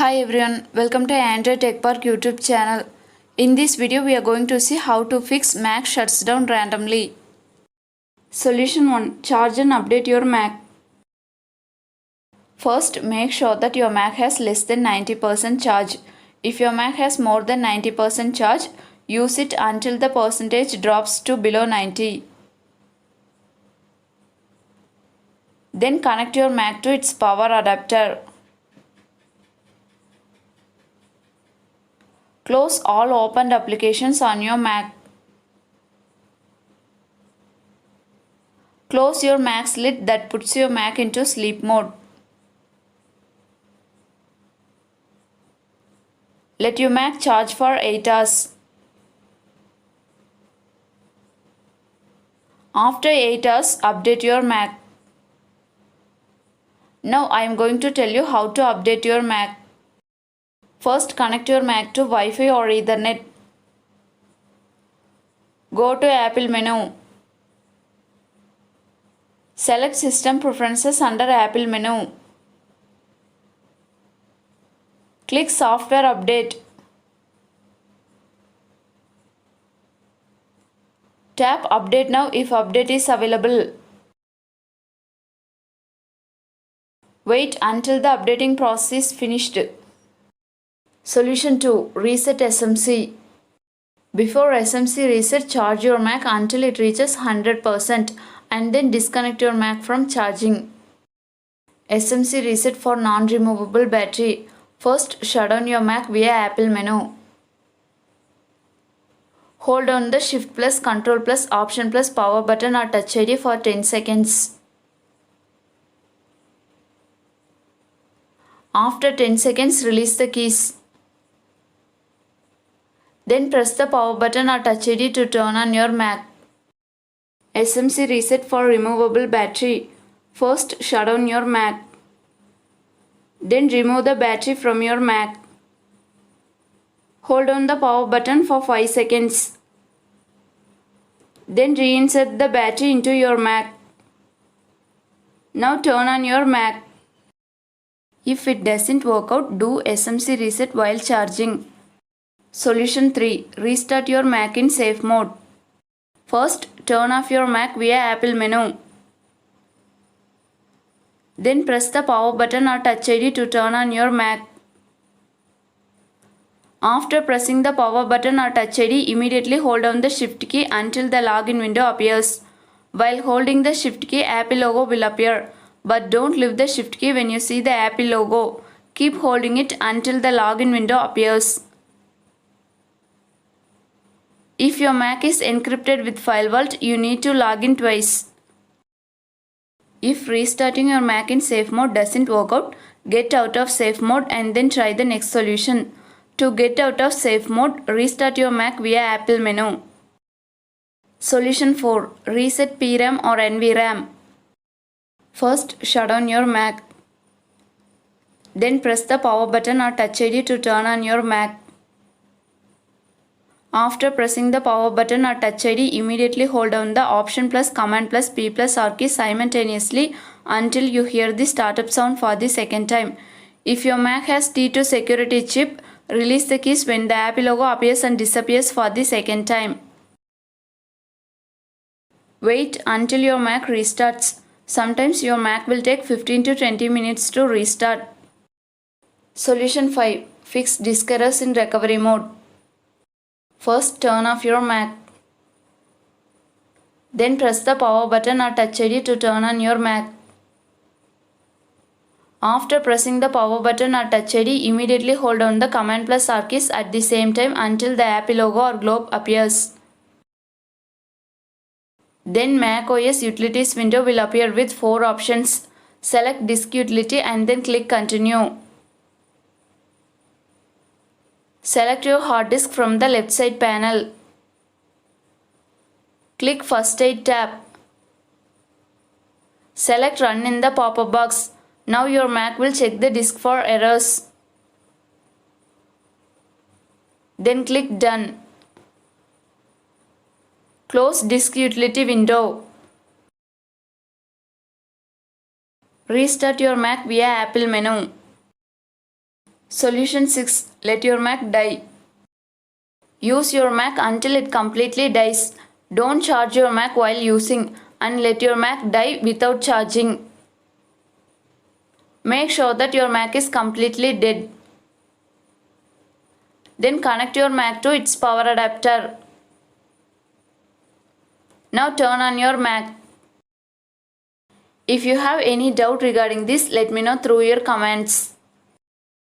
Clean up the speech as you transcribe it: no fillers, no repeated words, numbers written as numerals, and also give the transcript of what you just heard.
Hi everyone, welcome to Android Tech Park YouTube channel. In this video, we are going to see how to fix Mac shuts down randomly. Solution 1. Charge and update your Mac. First, make sure that your Mac has less than 90% charge. If your Mac has more than 90% charge, use it until the percentage drops to below 90. Then connect your Mac to its power adapter. Close all opened applications on your Mac. Close your Mac's lid that puts your Mac into sleep mode. Let your Mac charge for 8 hours. After 8 hours, update your Mac. Now I am going to tell you how to update your Mac. First, connect your Mac to Wi-Fi or Ethernet. Go to Apple menu. Select System Preferences under Apple menu. Click Software Update. Tap Update now if update is available. Wait until the updating process is finished. Solution 2. Reset SMC. Before SMC reset, charge your Mac until it reaches 100% and then disconnect your Mac from charging. SMC reset for non-removable battery. First, shut down your Mac via Apple menu. Hold on the Shift plus Control plus Option plus Power button or Touch ID for 10 seconds. After 10 seconds, release the keys. Then press the Power button or Touch ID to turn on your Mac. SMC reset for removable battery. First, shut down your Mac. Then remove the battery from your Mac. Hold on the power button for 5 seconds. Then reinsert the battery into your Mac. Now turn on your Mac. If it doesn't work out, do SMC reset while charging. Solution 3. Restart your Mac in safe mode. First, turn off your Mac via Apple menu. Then press the power button or Touch ID to turn on your Mac. After pressing the power button or Touch ID, immediately hold down the Shift key until the login window appears. While holding the Shift key, Apple logo will appear. But don't leave the Shift key when you see the Apple logo. Keep holding it until the login window appears. If your Mac is encrypted with FileVault, you need to log in twice. If restarting your Mac in safe mode doesn't work out, get out of safe mode and then try the next solution. To get out of safe mode, restart your Mac via Apple menu. Solution 4. Reset PRAM or NVRAM. First, shut down your Mac. Then press the power button or Touch ID to turn on your Mac. After pressing the power button or Touch ID, immediately hold down the Option plus Command plus P plus R key simultaneously until you hear the startup sound for the second time. If your Mac has T2 security chip, release the keys when the Apple logo appears and disappears for the second time. Wait until your Mac restarts. Sometimes your Mac will take 15 to 20 minutes to restart. Solution 5. Fix disk errors in recovery mode. First, turn off your Mac. Then press the power button or Touch ID to turn on your Mac. After pressing the power button or Touch ID, immediately hold down the Command plus R keys at the same time until the Apple logo or globe appears. Then Mac OS Utilities window will appear with 4 options. Select Disk Utility and then click Continue. Select your hard disk from the left side panel. Click First Aid tab. Select Run in the pop-up box. Now your Mac will check the disk for errors. Then click Done. Close Disk Utility window. Restart your Mac via Apple menu. Solution 6. Let your Mac die. Use your Mac until it completely dies. Don't charge your Mac while using and let your Mac die without charging. Make sure that your Mac is completely dead. Then connect your Mac to its power adapter. Now turn on your Mac. If you have any doubt regarding this, let me know through your comments.